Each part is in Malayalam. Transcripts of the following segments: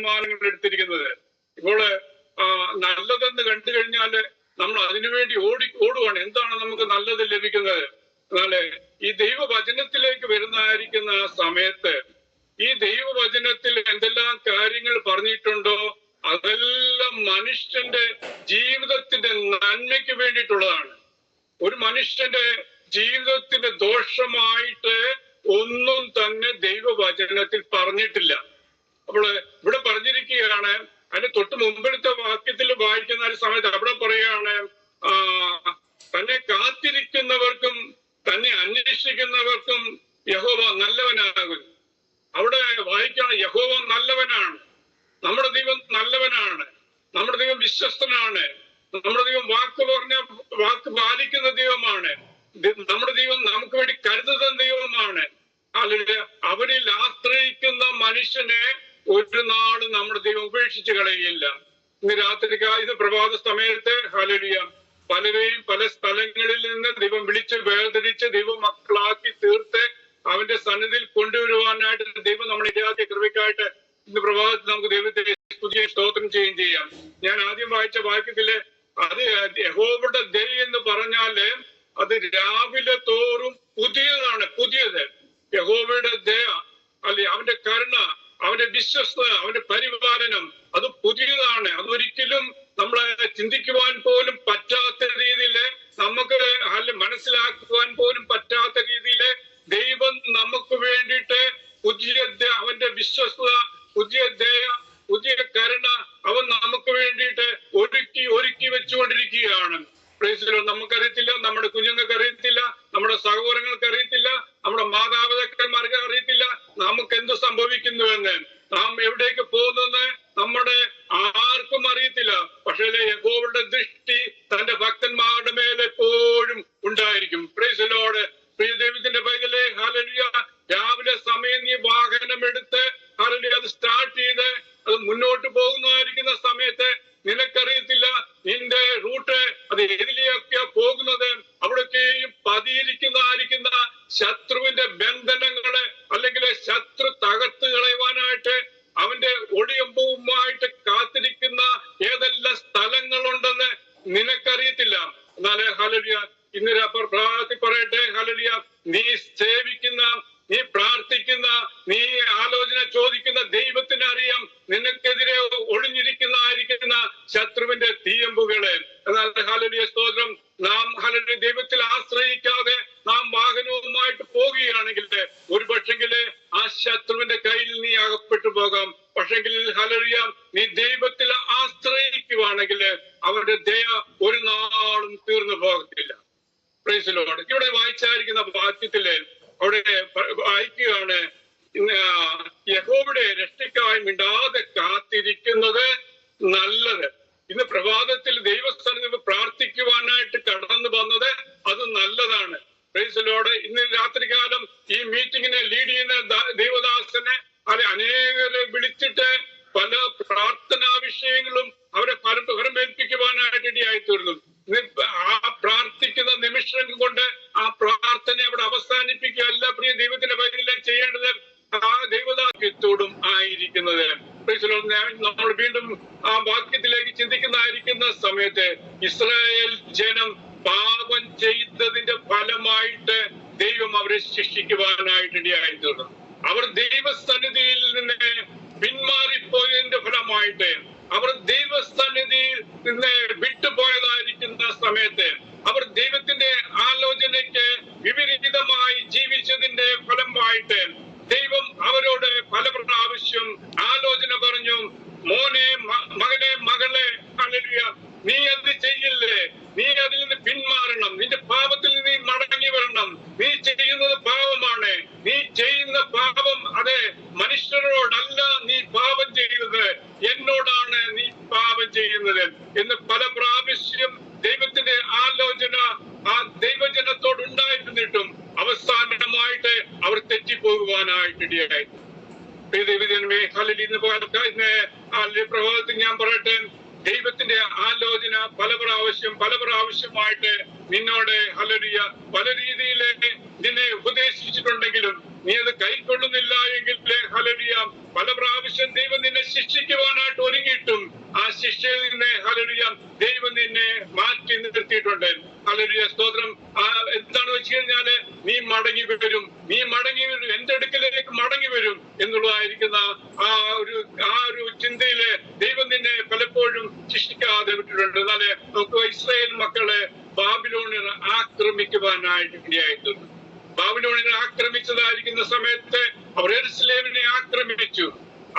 തീരുമാനങ്ങൾ എടുത്തിരിക്കുന്നത്. ഇപ്പോൾ നല്ലതെന്ന് കണ്ടു കഴിഞ്ഞാല് നമ്മൾ അതിനുവേണ്ടി ഓടുവാണ്. എന്താണ് നമുക്ക് നല്ലത് ലഭിക്കുന്നത്? എന്നാല് ഈ ദൈവവചനത്തിലേക്ക് വരുന്നതായിരിക്കുന്ന ആ സമയത്ത് ഈ ദൈവവചനത്തിൽ എന്തെല്ലാം കാര്യങ്ങൾ പറഞ്ഞിട്ടുണ്ടോ അതെല്ലാം മനുഷ്യന്റെ ജീവിതത്തിന്റെ നന്മയ്ക്ക് വേണ്ടിയിട്ടുള്ളതാണ്. ഒരു മനുഷ്യന്റെ ജീവിതത്തിന്റെ ദോഷമായിട്ട് ഒന്നും തന്നെ ദൈവവചനത്തിൽ പറഞ്ഞിട്ടില്ല. അപ്പോൾ ഇവിടെ പറഞ്ഞിരിക്കുകയാണ്, അതിന്റെ തൊട്ട് മുമ്പിലത്തെ വാക്യത്തിൽ വായിക്കുന്ന ഒരു സമയത്ത് അവിടെ പറയുകയാണ്, തന്നെ കാത്തിരിക്കുന്നവർക്കും തന്നെ അന്വേഷിക്കുന്നവർക്കും യഹോവ നല്ലവനാകുന്നു. അവിടെ വായിക്കുകയാണ്, യഹോവ നല്ലവനാണ്, നമ്മുടെ ദൈവം നല്ലവനാണ്, നമ്മുടെ ദൈവം വിശ്വസ്തനാണ്, നമ്മുടെ ദൈവം വാക്ക് പാലിക്കുന്ന ദൈവമാണ്, നമ്മുടെ ദൈവം നമുക്ക് വേണ്ടി കരുതുന്ന ദൈവമാണ്. അല്ലെങ്കിൽ അവരിൽ ആശ്രയിക്കുന്ന മനുഷ്യനെ ഒരു നാളും നമ്മുടെ ദൈവം ഉപേക്ഷിച്ച് കളയുകയില്ല. ഇന്ന് രാത്രി ഇത് പ്രഭാത സമയത്ത് ഹല്ലേലൂയ പലരെയും പല സ്ഥലങ്ങളിൽ നിന്ന് ദൈവം വിളിച്ച് വേർതിരിച്ച് ദൈവം മക്കളാക്കി തീർത്ത് അവന്റെ സന്നിധിയിൽ കൊണ്ടുവരുവാനായിട്ട് ദൈവം നമ്മുടെ ഇല്ലാത്ത കൃപയ്ക്കായിട്ട് ഇന്ന് പ്രഭാതത്തിൽ നമുക്ക് ദൈവത്തെ സ്തുതിയും സ്തോത്രം ചെയ്യുകയും ചെയ്യാം. ഞാൻ ആദ്യം വായിച്ച വാക്യത്തില് അത് യഹോവയുടെ ദയ എന്ന് പറഞ്ഞാല് അത് രാവിലെ തോറും പുതിയതാണ്. പുതിയത് യഹോവയുടെ ദയ അല്ലെ, അവന്റെ കരുണ, അവന്റെ വിശ്വസ്തത, അവന്റെ പരിപാലനം അത് പുതിയതാണ്. അതൊരിക്കലും നമ്മളെ ചിന്തിക്കുവാൻ പോലും പറ്റാത്ത രീതിയില്, നമുക്ക് മനസ്സിലാക്കുവാൻ പോലും പറ്റാത്ത രീതിയില് ദൈവം നമുക്ക് വേണ്ടിയിട്ട് പുതിയ അവന്റെ വിശ്വസ്തത, പുതിയ ദയ, പുതിയ കരുണ അവൻ നമുക്ക് വേണ്ടിയിട്ട് ഒരുക്കി വെച്ചുകൊണ്ടിരിക്കുകയാണ്. നമുക്കറിയത്തില്ല, നമ്മുടെ കുഞ്ഞുങ്ങൾക്ക് അറിയത്തില്ല, നമ്മുടെ സഹോദരങ്ങൾക്ക് അറിയത്തില്ല, നമ്മുടെ മാതാപിതാക്കന്മാർക്ക് അറിയത്തില്ല നമുക്ക് എന്ത് സംഭവിക്കുന്നുവെന്ന്, നാം എവിടേക്ക് പോകുന്നെന്ന് നമ്മുടെ ആർക്കും അറിയത്തില്ല. പക്ഷേ യഹോവയുടെ ദൃഷ്ടി തന്റെ ഭക്തന്മാരുടെ മേലെ എപ്പോഴും ഉണ്ടായിരിക്കും. Price the Lord. പ്രിയ ദൈവത്തിന്റെ പൈതലേ, ഹല്ലേലൂയ, രാവിലെ സമയം നീ വാഹനം എടുത്ത് ഹല്ലേലൂയ അത് സ്റ്റാർട്ട് ചെയ്ത് അത് മുന്നോട്ട് പോകുന്നതായിരിക്കുന്ന സമയത്ത് നിനക്കറിയത്തില്ല നിന്റെ റൂട്ട് അത് ഏതിലെയൊക്കെയാ പോകുന്നത്. അവിടൊക്കെയും പതിയിരിക്കുന്നതായിരിക്കുന്ന ശത്രുവിന്റെ ബന്ധനങ്ങളെ അല്ലെങ്കിൽ ശത്രു തകർത്ത് കളയുവാനായിട്ട് അവന്റെ ഒടിയമ്പുമായിട്ട് കാത്തിരിക്കുന്ന ഏതെല്ലാം സ്ഥലങ്ങളുണ്ടെന്ന് നിനക്കറിയത്തില്ല. എന്നാലേ ഹല്ലേലൂയ ഇന്ന് പ്രാർത്ഥി പറയട്ടെ, ഹല്ലേലൂയ, നീ സേവിക്കുന്ന, നീ പ്രാർത്ഥിക്കുന്ന, നീ ആലോചന ചോദിക്കുന്ന ദൈവത്തിന് അറിയാം നിനക്കെതിരെ ഒളിഞ്ഞിരിക്കുന്ന ശത്രുവിന്റെ തീയമ്പുകളെ. എന്നാൽ ഹല്ലേലൂയ സ്തോത്രം, നാം ഹല്ലേലൂയ ദൈവത്തിൽ ആശ്രയിക്കാതെ നാം വാഹനവുമായിട്ട് പോവുകയാണെങ്കിൽ ഒരു പക്ഷെങ്കില് ആ ശത്രുവിന്റെ കയ്യിൽ നീ അകപ്പെട്ടു പോകാം. പക്ഷെങ്കിൽ ഹല്ലേലൂയ നീ ദൈവത്തിൽ ആശ്രയിക്കുവാണെങ്കിൽ അവരുടെ ദയ ഒരു നാളും തീർന്നു പോകത്തില്ല. Price the Lord. ഇവിടെ വായിച്ചായിരിക്കുന്ന വാക്യത്തില് അവിടെ വായിക്കുകയാണ്, യഹോവയുടെ രക്ഷയ്ക്കായി മിണ്ടാതെ കാത്തിരിക്കുന്നത് നല്ലത്. ഇന്ന് പ്രഭാതത്തിൽ ദൈവസ്ഥാനത്ത് പ്രാർത്ഥിക്കുവാനായിട്ട് കടന്നു വന്നത് അത് നല്ലതാണ്. Price the Lord. ഇന്ന് രാത്രികാലം ഈ മീറ്റിങ്ങിനെ ലീഡ് ചെയ്യുന്ന ദൈവദാസനെ അനേകരെ വിളിച്ചിട്ട് പല പ്രാർത്ഥനാ വിഷയങ്ങളും അവരെ ഫലമേൽപ്പിക്കുവാനായിട്ട് ഇടയായി തീർന്നു. ആ പ്രാർത്ഥിക്കുന്ന നിമിഷം കൊണ്ട് ആ പ്രാർത്ഥന അവിടെ അവസാനിപ്പിക്കുകയല്ല പ്രിയ ദൈവത്തിന്റെ പൈതലേ ചെയ്യേണ്ടത്, ആ ദൈവദാസ്യത്തോടും ആയിരിക്കുന്നത്. നമ്മൾ വീണ്ടും ആ വാക്യത്തിലേക്ക് ചിന്തിക്കുന്നതായിരിക്കുന്ന സമയത്ത് ഇസ്രായേൽ ജനം പാപം ചെയ്തതിന്റെ ഫലമായിട്ട് ദൈവം അവരെ ശിക്ഷിക്കുവാനായിട്ട് ഇടയായി തീർന്നു. അവർ ദൈവസന്നിധിയിൽ നിന്ന് പിന്മാറിപ്പോയതിന്റെ ഫലമായിട്ട്, അവർ ദൈവസന്നിധിയിൽ നിന്ന് വിട്ടുപോയതായിരിക്കുന്ന സമയത്ത്, അവർ ദൈവത്തിന്റെ ആലോചനയ്ക്ക് വിപരീതമായി ജീവിച്ചതിന്റെ ഫലമായിട്ട് ദൈവം അവരോട് പല പ്രാവശ്യം ആലോചന പറഞ്ഞു, മോനെ, മകനെ, മകളെ, ഹല്ലേലൂയ, നീ അത് ചെയ്യില്ലേ, നീ അതിൽ നിന്ന് പിന്മാറണം, നിന്റെ പാപത്തിൽ നീ മടങ്ങി വരണം, നീ ചെയ്യുന്നത് പാപമാണ്, നീ ചെയ്യുന്ന പാപം അതെ മനുഷ്യരോടല്ല നീ പാപം ചെയ്യുന്നത്, എന്നോടാണ് നീ പാപം ചെയ്യുന്നത് എന്ന് പല പ്രാവശ്യം ദൈവത്തിന്റെ ആലോചന ആ ദൈവജനത്തോട് ഉണ്ടായിരുന്നിട്ടും അവസാനമായിട്ട് അവർ തെറ്റിപ്പോകുവാനായിട്ട് ഇടയായി. പ്രഭാതത്തിൽ ഞാൻ പറയട്ടെ, ദൈവത്തിന്റെ ആലോചന പല പ്രാവശ്യമായിട്ട് നിന്നോട് ഹല്ലേലൂയ പല രീതിയിലേക്ക് നിന്നെ ഉപദേശിച്ചിട്ടുണ്ടെങ്കിലും നീ അത് കൈക്കൊള്ളുന്നില്ല എങ്കിൽ ഹല്ലേലൂയ പല പ്രാവശ്യം പ്രാവശ്യം ദൈവം നിന്നെ ശിക്ഷിക്കുവാനായിട്ട് ഒരുങ്ങിയിട്ടും ആ ശിക്ഷയിൽ നിന്ന് ഹല്ലേലൂയ ദൈവം നിന്നെ മാറ്റി നിർത്തിയിട്ടുണ്ട്. ഹല്ലേലൂയ സ്തോത്രം. എന്താണ് വെച്ച് കഴിഞ്ഞാല് നീ മടങ്ങി വരും, എന്റെ അടുക്കലേക്ക് മടങ്ങി വരും എന്നുള്ളതായിരിക്കുന്ന ആ ഒരു ചിന്തയില് ദൈവം നിന്നെ പലപ്പോഴും ശിക്ഷിക്കാതെ വിട്ടിട്ടുണ്ട്. എന്നാല് നമുക്ക് ഇസ്രായേൽ മക്കളെ ബാബിലോണിയർ ആക്രമിക്കുവാനായിട്ട് ഇടയായിട്ടുണ്ട്. ബാബിലോണിയർ ആക്രമിച്ചതായിരിക്കുന്ന സമയത്ത് അവർ യെരൂശലേമിനെ ആക്രമിച്ചു.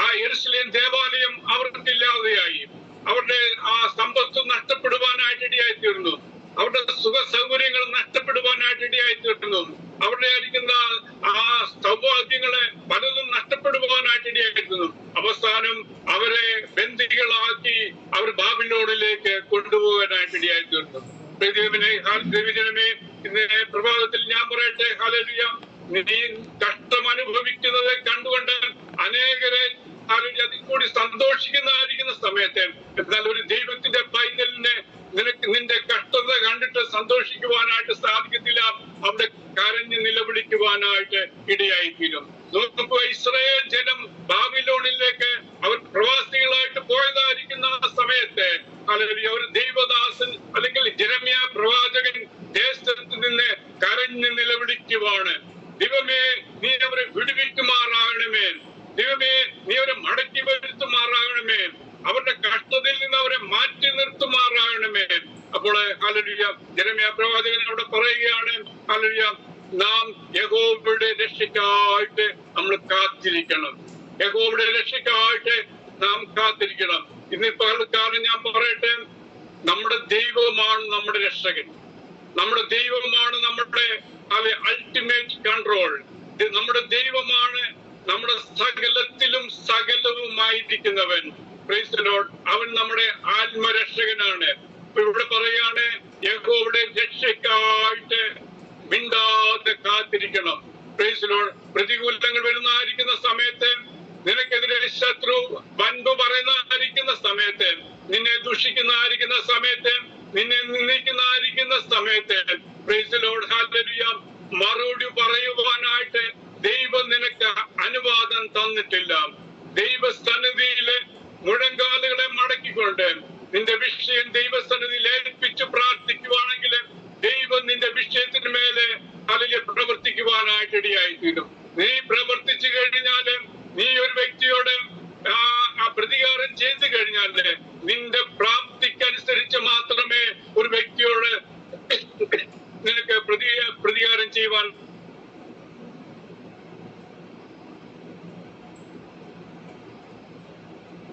ആ യെരൂശലേം ദേവാലയം അവർക്കില്ലാതെയായി. അവരുടെ ആ സമ്പത്ത് നഷ്ടപ്പെടുവാനായിട്ട് ഇടയായിത്തീർന്നു. അവരുടെ സുഖ സൗകര്യങ്ങൾ നഷ്ടപ്പെടുവാനായിട്ട് ഇടയായിത്തീർന്നു. അവരുടെ ആയിരിക്കുന്ന ആ സൗഭാഗ്യങ്ങളെ പലതും നഷ്ടപ്പെടുവാനായിട്ട് ഇടയായിത്തീർന്നു. അവസാനം അവരെ ബന്ദികളാക്കി അവർ ബാബിലോണിലേക്ക് കൊണ്ടുപോകാനായിട്ട് ഇടയായിത്തീർന്നു. ദൈവജനമേ, ഇന്ന് പ്രഭാതത്തിൽ ഞാൻ പറയട്ടെ, ഹല്ലേലൂയ, നീ കഷ്ടം അനുഭവിക്കുന്നത് കണ്ടുകൊണ്ട് അനേകരെ അതിൽ കൂടി സന്തോഷിക്കുന്നതായിരിക്കുന്ന സമയത്ത്, എന്നാൽ ഒരു ദൈവത്തിന്റെ പൈതലിനെ നിന്റെ കഷ്ടത കണ്ടിട്ട് സന്തോഷിക്കുവാനായിട്ട് സാധിക്കത്തില്ല. അവിടെ കരഞ്ഞ് നിലവിളിക്കുവാനായിട്ട് ഇടയായിത്തീരും. നോക്കുക, ഇസ്രായേൽ ജനം ബാബിലോണിലേക്ക് അവർ പ്രവാസികളായിട്ട് പോയതായിരിക്കുന്ന ആ സമയത്ത് അല്ലെങ്കിൽ ഒരു ദൈവദാസൻ അല്ലെങ്കിൽ ജെരമ്യാ പ്രവാചകൻ ദേശത്ത് നിന്ന് കരഞ്ഞ് നിലവിളിക്കുവാണ്. ദൈവമേ, നീ അവരെ വിടുവിക്കുമാറാകണമേ. ദൈവമേ, നീ അവരെ മടക്കി വരുത്തുമാറാകണമേ. അവരുടെ കഷ്ടതയിൽ നിന്ന് അവരെ മാറ്റി നിർത്തുമാറാകണമേ. അപ്പോൾ ഹല്ലേലൂയ ജെരമ്യാ പ്രവാചകൻ അവിടെ പറയുകയാണ്, ഹല്ലേലൂയ, നാം യഹോവയുടെ രക്ഷയ്ക്കായിട്ട് നമ്മൾ കാത്തിരിക്കണം. യഹോവയുടെ രക്ഷയ്ക്കായിട്ട് നാം കാത്തിരിക്കണം. ഇന്ന് പകൽക്കാലം ഞാൻ പറയട്ടെ, നമ്മുടെ ദൈവമാണ് നമ്മുടെ രക്ഷകൻ. നമ്മുടെ ദൈവമാണ് നമ്മുടെ അൾട്ടിമേറ്റ് കൺട്രോൾ. നമ്മുടെ ദൈവമാണ് നമ്മുടെ സകലവുമായിരിക്കുന്നവൻ. Price the Lord. അവൻ നമ്മുടെ ആത്മരക്ഷകനാണ്. ഇവിടെ പറയാണ്, യഹോവയുടെ രക്ഷയ്ക്കായിട്ട് മിണ്ടാതെ കാത്തിരിക്കണം. Praise the lord. പ്രതികൂലങ്ങൾ വരുന്നതായിരിക്കുന്ന സമയത്ത്, നിനക്കെതിരെ ശത്രു വൻപ് പറയുന്നതായിരിക്കുന്ന സമയത്ത്, നിന്നെ ദുഷിക്കുന്നതായിരിക്കുന്ന സമയത്ത്, നിന്നെ നിന്ദിക്കുന്നതായിരിക്കുന്ന സമയത്ത്, പ്രൈസ് ദി ലോർഡ്, ഹല്ലേലൂയ, മറുപടി പറയുവാനായിട്ട് ദൈവം നിനക്ക് അനുവാദം തന്നിട്ടില്ല. ദൈവസന്നിധിയിലെ മുഴങ്കാലുകളെ മടക്കിക്കൊണ്ട് നിന്റെ വിഷയം ദൈവസന്നിധിയിൽ ഏൽപ്പിച്ച് പ്രാർത്ഥിക്കുവാണെങ്കിൽ ദൈവം നിന്റെ വിഷയത്തിന് മേലെ അല്ലെങ്കിൽ പ്രവർത്തിക്കുവാനായിട്ട് ഇടയായിത്തീരും. നീ പ്രവർത്തിച്ചു കഴിഞ്ഞാല്, നീ ഒരു വ്യക്തിയോട് പ്രതികാരം ചെയ്തു കഴിഞ്ഞാല്, നിന്റെ പ്രാപ്തിക്കനുസരിച്ച് മാത്രമേ ഒരു വ്യക്തിയോട് നിനക്ക് പ്രതികാരം ചെയ്യുവാൻ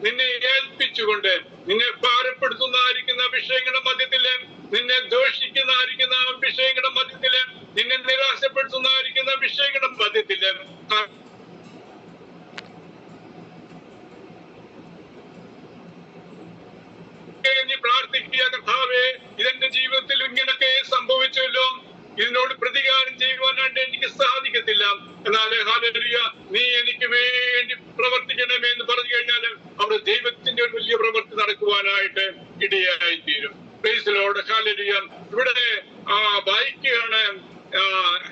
നിന്നെ ഏൽപ്പിച്ചുകൊണ്ട് നിന്നെ ഭാരപ്പെടുത്തുന്നതായിരിക്കുന്ന വിഷയങ്ങളുടെ മധ്യത്തില്, നിന്നെ ദോഷിക്കുന്നതായിരിക്കുന്ന വിഷയങ്ങളുടെ മധ്യത്തില്, നിന്നെ നിരാശപ്പെടുത്തുന്നതായിരിക്കുന്ന വിഷയങ്ങളുടെ മധ്യത്തില് നീ പ്രാർത്ഥിക്കുക, കർത്താവേ, ഇതെന്റെ ജീവിതത്തിൽ ഇങ്ങനൊക്കെ സംഭവിച്ചല്ലോ, ഇതിനോട് പ്രതികാരം ചെയ്യുവാനായിട്ട് എനിക്ക് സാധിക്കത്തില്ല. എന്നാൽ ഹല്ലേലൂയ, നീ എനിക്ക് വേണ്ടി പ്രവർത്തിക്കണമേ എന്ന് പറഞ്ഞു കഴിഞ്ഞാൽ അവിടെ ദൈവത്തിന്റെ ഒരു വലിയ പ്രവൃത്തി നടക്കുവാനായിട്ട് ഇടയായിത്തീരും. Praise the lord. ഹല്ലേലൂയ. ഇവിടെ വായിക്കുകയാണ്,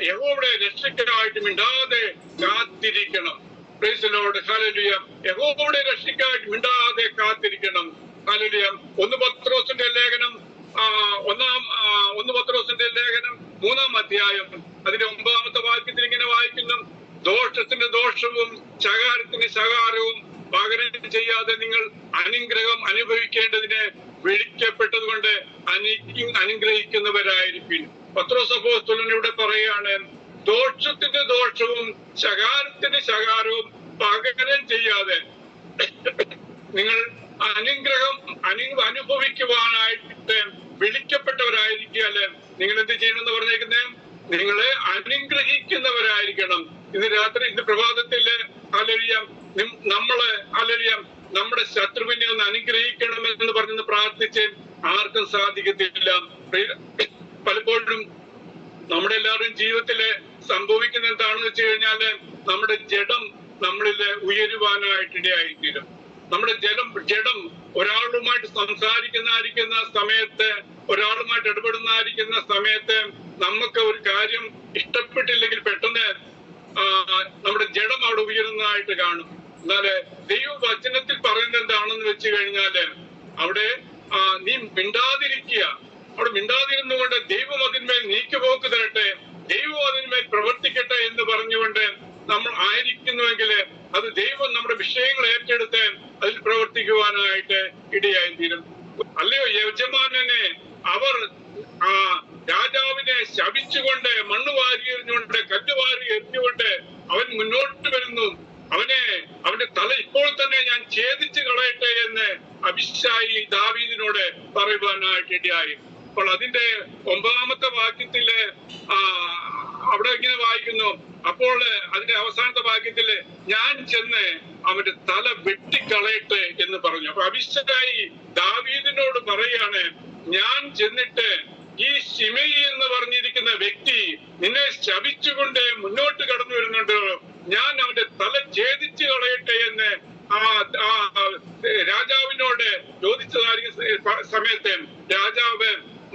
യഹോവയുടെ രക്ഷയ്ക്കായിട്ട് മിണ്ടാതെ കാത്തിരിക്കണം. Praise the lord. ഹല്ലേലൂയ. യഹോവയുടെ രക്ഷയ്ക്കായിട്ട് മിണ്ടാതെ കാത്തിരിക്കണം. ഹല്ലേലൂയ. 1 പത്രോസിന്റെ ലേഖനം 3-ാം അധ്യായം അതിന്റെ 9-ാമത്തെ വാക്യത്തിൽ ഇങ്ങനെ വായിക്കുന്നു, ദോഷത്തിന് ദോഷവും ശകാരത്തിന് ശകാരവും പകരം ചെയ്യാതെ നിങ്ങൾ അനുഗ്രഹം അനുഭവിക്കേണ്ടതിന് വിളിക്കപ്പെട്ടതുകൊണ്ട് അനുഗ്രഹിക്കുന്നവരായിരിക്കും. പത്രോസ് അപ്പോസ്തലൻ ഇവിടെ പറയാണ്, ദോഷത്തിന് ദോഷവും ശകാരത്തിന് ശകാരവും പകരം ചെയ്യാതെ നിങ്ങൾ അനുഗ്രഹം അനുഭവിക്കുവാനായിട്ട് വിളിക്കപ്പെട്ടവരായിരിക്കാല് നിങ്ങൾ എന്ത് ചെയ്യണമെന്ന് പറഞ്ഞേക്കുന്നേ? നിങ്ങളെ അനുഗ്രഹിക്കുന്നവരായിരിക്കണം. ഇന്ന് പ്രഭാതത്തില് ഹല്ലേലൂയ നമ്മുടെ ശത്രുവിനെ ഒന്ന് അനുഗ്രഹിക്കണമെന്ന് പറഞ്ഞ് പ്രാർത്ഥിച്ച് ആർക്കും സാധിക്കത്തില്ല. പലപ്പോഴും നമ്മുടെ എല്ലാവരുടെയും ജീവിതത്തില് സംഭവിക്കുന്ന എന്താണെന്ന് വെച്ച് കഴിഞ്ഞാല്, നമ്മുടെ ജഡം നമ്മളില് ഉയരുവാനായിട്ടിടയായിത്തീരും. നമ്മുടെ ജഡം ഒരാളുമായിട്ട് സംസാരിക്കുന്നതായിരിക്കുന്ന സമയത്ത്, ഒരാളുമായിട്ട് ഇടപെടുന്നതായിരിക്കുന്ന സമയത്ത് നമുക്ക് ഒരു കാര്യം ഇഷ്ടപ്പെട്ടില്ലെങ്കിൽ പെട്ടെന്ന് നമ്മുടെ ജഡം അവിടെ ഉയരുന്നതായിട്ട് കാണും. എന്നാല് ദൈവം വിഷയങ്ങൾ ഏറ്റെടുത്ത് അതിൽ പ്രവർത്തിക്കുവാനായിട്ട് ഇടയായി തീരും. അല്ലയോ യജമാനനെ അവർ രാജാവിനെ ശപിച്ചുകൊണ്ട് മണ്ണ് വാരി എറിഞ്ഞുകൊണ്ട് കല്ല് വാരി എറിഞ്ഞുകൊണ്ട് അവൻ മുന്നോട്ട് വരുന്നു. അവന്റെ തല ഇപ്പോൾ തന്നെ ഞാൻ ഛേദിച്ചു കളയട്ടെ എന്ന് അബിശായി ദാവീദിനോട് പറയുവാനായിട്ട് ഇടയായി. അപ്പോൾ അതിന്റെ 9-ാമത്തെ വാക്യത്തില് അവിടെ ഇങ്ങനെ വായിക്കുന്നു. അപ്പോൾ അതിന്റെ അവസാനത്തെ വാക്യത്തില് ഞാൻ ചെന്ന് അവന്റെ തല വെട്ടിക്കളയട്ടെ എന്ന് പറഞ്ഞു. അപ്പൊ അബിശായി ദാവീദിനോട് പറയാണ്, ഞാൻ ചെന്നിട്ട് ഈ ശിമെയി എന്ന് പറഞ്ഞിരിക്കുന്ന വ്യക്തി നിന്നെ ശപിച്ചുകൊണ്ട് മുന്നോട്ട് കടന്നു വരുന്നുണ്ട്, ഞാൻ അവന്റെ തല ഛേദിച്ചു കളയട്ടെ എന്ന് രാജാവിനോട് ചോദിച്ചതായിരിക്കും സമയത്ത് രാജാവ്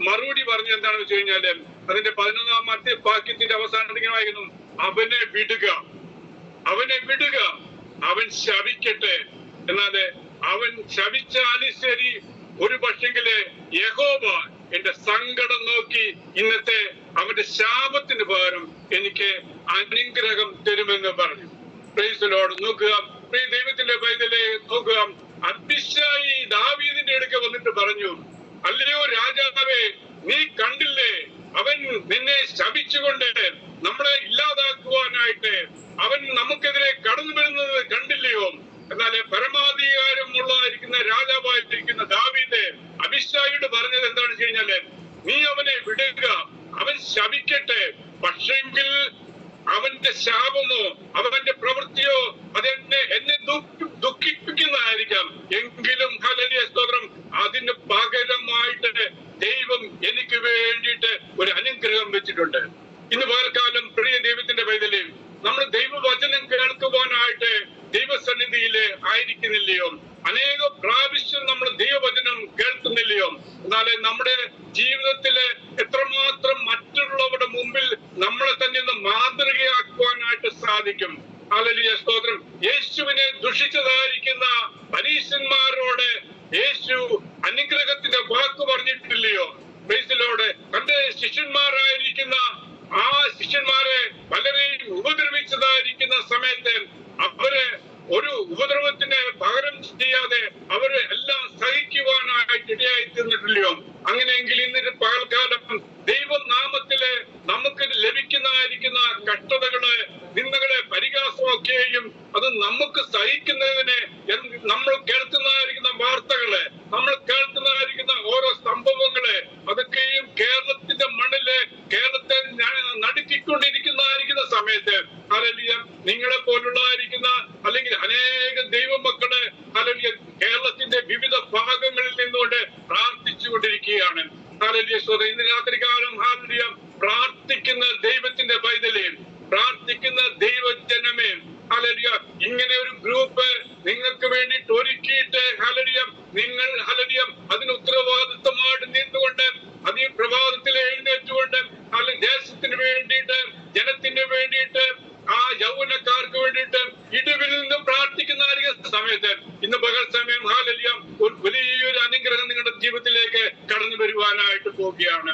മറുപടി പറഞ്ഞ എന്താണെന്ന് വെച്ച് കഴിഞ്ഞാല് അതിന്റെ 11-ാമത്തെ വാക്യത്തിന്റെ അവസാനം ഇങ്ങനെ വായിക്കുന്നു, അവനെ വിടുക, അവൻ ശപിക്കട്ടെ. എന്നാല് അവൻ ശപിച്ചാലും ശരി, ഒരു പക്ഷെങ്കില് യഹോവ എന്റെ സങ്കടം നോക്കി ഇന്നത്തെ അവന്റെ ശാപത്തിന് പകരം എനിക്ക് അനുഗ്രഹം തരുമെന്ന് പറഞ്ഞു. Price the Lord. നോക്കുക പ്രിയ ദൈവത്തിന്റെ പൈതലെ, നോക്കുക, അബിശായി ദാവീദിന്റെ അടുക്ക വന്നിട്ട് പറഞ്ഞു, അല്ലയോ രാജാവേ, നീ കണ്ടില്ലേ അവൻ നിന്നെ ശപിച്ചുകൊണ്ട് നമ്മളെ ഇല്ലാതാക്കുവാനായിട്ട് അവൻ നമുക്കെതിരെ കടന്നു വരുന്നത് കണ്ടില്ലയോ? എന്നാല് പരമാധികാരമുള്ളതായിരിക്കുന്ന രാജാവായിട്ടിരിക്കുന്ന ദാവീദ് അബിശായിയോട് പറഞ്ഞത് എന്താണെന്ന് വെച്ച് കഴിഞ്ഞാല്, നീ അവനെ വിടുക, അവൻ ശപിക്കട്ടെ, പക്ഷെങ്കിൽ അവന്റെ ശാപമോ അവന്റെ പ്രവൃത്തിയോ എന്നെ ദുഃഖിപ്പിക്കുന്നതായിരിക്കാം, എങ്കിലും ഹല്ലേലൂയ സ്തോത്രം, അതിന് പകരമായിട്ട് ദൈവം എനിക്ക് വേണ്ടിയിട്ട് ഒരു അനുഗ്രഹം വെച്ചിട്ടുണ്ട്. ഇന്ന് പകൽക്കാലം പ്രിയ ദൈവത്തിന്റെ പൈതലേ, നമ്മൾ ദൈവവചനം കേൾക്കുവാനായിട്ട് ദൈവസന്നിധിയില് ആയിരിക്കുന്നില്ലയോ? അനേക പ്രാവശ്യം നമ്മൾ ദൈവവചനം കേൾക്കുന്നില്ലയോ? എന്നാല് നമ്മുടെ ജീവിതത്തില് എത്രമാത്രം മറ്റുള്ളവരുടെ മുമ്പിൽ നമ്മളെ തന്നെ ഒന്ന് മാതൃകയാക്കുവാനായിട്ട് സാധിക്കും. ഹല്ലേലൂയ സ്തോത്രം. യേശുവിനെ ദുഷിച്ചതായിരിക്കുന്ന പരീശന്മാരോട് യേശു അനുഗ്രഹത്തിന്റെ വാക്ക് പറഞ്ഞിട്ടില്ലയോ? Praise the lord. തന്റെ ശിഷ്യന്മാരായിരിക്കുന്ന ആ ശിഷ്യന്മാരെ പലരെയും ഉപദ്രവിച്ചതായിരിക്കുന്ന സമയത്ത് അവര് ഒരു ഉപദ്രവത്തിന് പകരം ചെയ്യാതെ അവര് എല്ലാം സഹിക്കുവാനായിട്ട് ഇടയായി തീർന്നിട്ടില്ലയോ? അങ്ങനെയെങ്കിൽ ഇന്നൊരു പകൽക്കാലം ദൈവനാമത്തില് നമുക്ക് ലഭിക്കുന്നതായിരിക്കുന്ന കഷ്ടതകള്, നിന്ദകള്, പരിഹാസമൊക്കെയും അത് നമുക്ക് സഹിക്കുന്നതിന് നമ്മൾ കേൾക്കുന്നതായിരിക്കുന്ന വാർത്തകള്, നമ്മൾ കേൾക്കുന്നതായിരിക്കുന്ന ഓരോ സംഭവങ്ങള്, അതൊക്കെയും കേരളത്തിന്റെ മണ്ണില് കേരളത്തെ നടുക്കിക്കൊണ്ടിരിക്കുന്നതായിരിക്കുന്ന സമയത്ത് ഹല്ലേലൂയ നിങ്ങളെ പോലുള്ളതായിരിക്കുന്ന അല്ലെങ്കിൽ അനേക ദൈവമക്കള് ഹല്ലേലൂയ കേരളത്തിന്റെ വിവിധ ഭാഗങ്ങളിൽ നിന്നുകൊണ്ട് പ്രാർത്ഥിച്ചുകൊണ്ടിരിക്കുകയാണ്. ഹല്ലേലൂയ സ്തോത്രം. ഇന്ന് രാത്രികാലം ഹല്ലേലൂയ പ്രാർത്ഥിക്കുന്ന ദൈവത്തിന്റെ പൈതലേ, പ്രാർത്ഥിക്കുന്ന ദൈവജനമേ, ഹല്ലേലൂയ ഇങ്ങനെ ഒരു ഗ്രൂപ്പ് നിങ്ങൾക്ക് വേണ്ടിയിട്ട് ഒരുക്കിയിട്ട് ഹല്ലേലൂയ നിങ്ങൾ ഹല്ലേലൂയ അതിന് ഉത്തരവാദിത്തമായിട്ട് നിന്നുകൊണ്ട് അതീ പ്രഭാതത്തിൽ എഴുന്നേറ്റുകൊണ്ട് ദേശത്തിന് വേണ്ടിയിട്ട്, ജനത്തിന് വേണ്ടിയിട്ട്, ആ യൗവനക്കാർക്ക് വേണ്ടിയിട്ട് ഇടിവിൽ നിന്നും പ്രാർത്ഥിക്കുന്ന സമയത്ത് ഇന്ന് പകൽ സമയം ഹല്ലേലൂയ ഒരു വലിയൊരു അനുഗ്രഹം നിങ്ങളുടെ ജീവിതത്തിലേക്ക് കടന്നു വരുവാനായിട്ട് പോവുകയാണ്.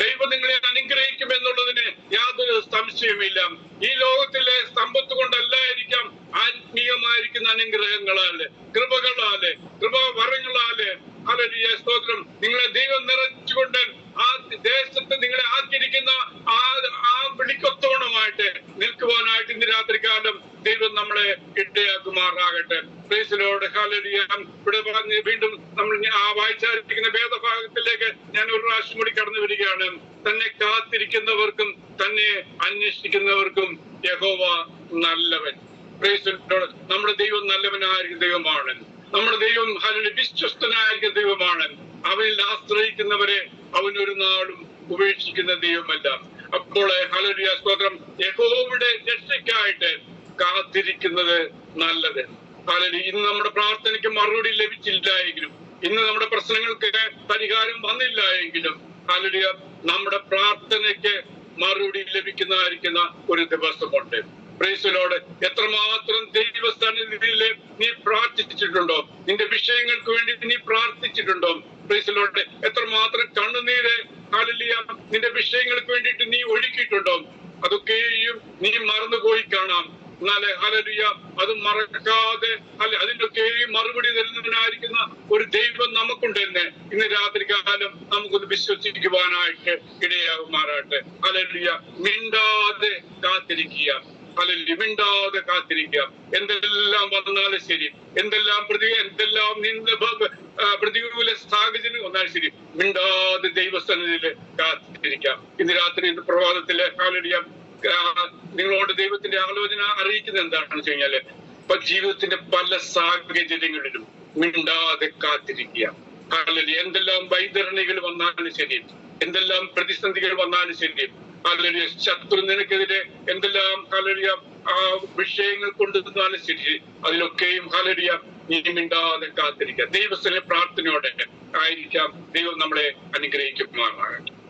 ദൈവം നിങ്ങളെ അനുഗ്രഹിക്കും എന്നുള്ളതിന് യാതൊരു സംശയമില്ല. ഈ ലോകത്തിലെ സമ്പത്ത് കൊണ്ടല്ലായിരിക്കാം, ആത്മീയമായിരിക്കുന്ന അനുഗ്രഹങ്ങളാല്, കൃപകളാല്, കൃപാവരങ്ങളാല് ഹല്ലേലൂയ സ്തോത്രം നിങ്ങളെ ദൈവം നിറച്ചുകൊണ്ട് ആ ദേശത്ത് നിങ്ങളെ ആക്കിയിരിക്കുന്ന ആ വിളിക്കൊത്തോണമായിട്ട് നിൽക്കുവാനായിട്ട് ഇന്ന് രാത്രികാലം ദൈവം നമ്മളെ ഇടയാക്കുമാറാകട്ടെ. Praise the lord. ഹല്ലേലൂയ. ഇവിടെ പറഞ്ഞ് വീണ്ടും നമ്മൾ ആ വായിച്ചായിരിക്കുന്ന വേദഭാഗത്തിലേക്ക് ഞാൻ ഒരു പ്രാവശ്യം കൂടി കടന്നു വരികയാണ്. തന്നെ കാത്തിരിക്കുന്നവർക്കും തന്നെ അന്വേഷിക്കുന്നവർക്കും യഹോവ നല്ലവൻ. Price the Lord. നമ്മുടെ ദൈവം നല്ലവനായിരിക്കുന്ന ദൈവമാണ്. നമ്മുടെ ദൈവം ഹല്ലേലൂയ വിശ്വസ്തനായിരിക്കുന്ന ദൈവമാണ്. അവനിൽ ആശ്രയിക്കുന്നവരെ അവൻ ഒരു നാളും ഉപേക്ഷിക്കുന്ന ദൈവമല്ല. അപ്പോൾ ഹല്ലേലൂയ സ്തോത്രം, യഹോവയുടെ രക്ഷയ്ക്കായിട്ട് കാത്തിരിക്കുന്നത് നല്ലത്. ഹല്ലേലൂയ. ഇന്ന് നമ്മുടെ പ്രാർത്ഥനയ്ക്ക് മറുപടി ലഭിച്ചില്ല എങ്കിലും, ഇന്ന് നമ്മുടെ പ്രശ്നങ്ങൾക്ക് പരിഹാരം വന്നില്ല എങ്കിലും ഹല്ലേലൂയ നമ്മുടെ പ്രാർത്ഥനയ്ക്ക് മറുപടി ലഭിക്കുന്നതായിരിക്കുന്ന ഒരു ദിവസമുണ്ട്. Praise the lord. എത്രമാത്രം ദൈവസന്നിധിയില് നീ പ്രാർത്ഥിച്ചിട്ടുണ്ടോ? നിന്റെ വിഷയങ്ങൾക്ക് വേണ്ടി നീ പ്രാർത്ഥിച്ചിട്ടുണ്ടോ? Price the lord. എത്രമാത്രം കണ്ണുനീര് ഹല്ലേലൂയ നിന്റെ വിഷയങ്ങൾക്ക് വേണ്ടിയിട്ട് നീ ഒഴുക്കിയിട്ടുണ്ടോ? അതൊക്കെയും നീ മറന്നുപോയി കാണാം. എന്നാല് ഹല്ലേലൂയ അത് മറക്കാതെ അതിനൊക്കെ മറുപടി തരുന്നതിനായിരിക്കുന്ന ഒരു ദൈവം നമുക്കുണ്ടെന്ന് ഇന്ന് രാത്രി കാലം നമുക്കൊന്ന് വിശ്വസിക്കുവാനായിട്ട് ഇടയാകുമാറാട്ടെ. ഹല്ലേലൂയ. മിണ്ടാതെ കാത്തിരിക്കുക. ഹല്ലേലൂയ. മിണ്ടാതെ കാത്തിരിക്കുക. എന്തെല്ലാം വന്നാലും ശരി, എന്തെല്ലാം പ്രതികൂല സാഹചര്യം വന്നാലും ശരി, മിണ്ടാതെ ദൈവസന്നിധിയിൽ കാത്തിരിക്കാം. ഇന്ന് രാത്രി ഇന്ന് പ്രഭാതത്തില് ഹല്ലേലൂയ നിങ്ങളോട് ദൈവത്തിന്റെ ആലോചന അറിയിക്കുന്നത് എന്താണെന്ന് വെച്ച് കഴിഞ്ഞാല് ഇപ്പൊ ജീവിതത്തിന്റെ പല സാഹചര്യങ്ങളിലും മിണ്ടാതെ കാത്തിരിക്കുക. ഹല്ലേലൂയ. എന്തെല്ലാം വൈതരണികൾ വന്നാലും ശരി, എന്തെല്ലാം പ്രതിസന്ധികൾ വന്നാലും ശരി, ഹല്ലേലൂയ ശത്രു നിനക്കെതിരെ എന്തെല്ലാം ഹല്ലേലൂയ വിഷയങ്ങൾ കൊണ്ടുവന്നാലും ശരി, അതിലൊക്കെയും ഹല്ലേലൂയ നീ മിണ്ടാതെ കാത്തിരിക്കുക. ദൈവത്തിന്റെ പ്രാർത്ഥനയോടെ ആയിരിക്കാം. ദൈവം നമ്മളെ അനുഗ്രഹിക്കുമാറാകട്ടെ.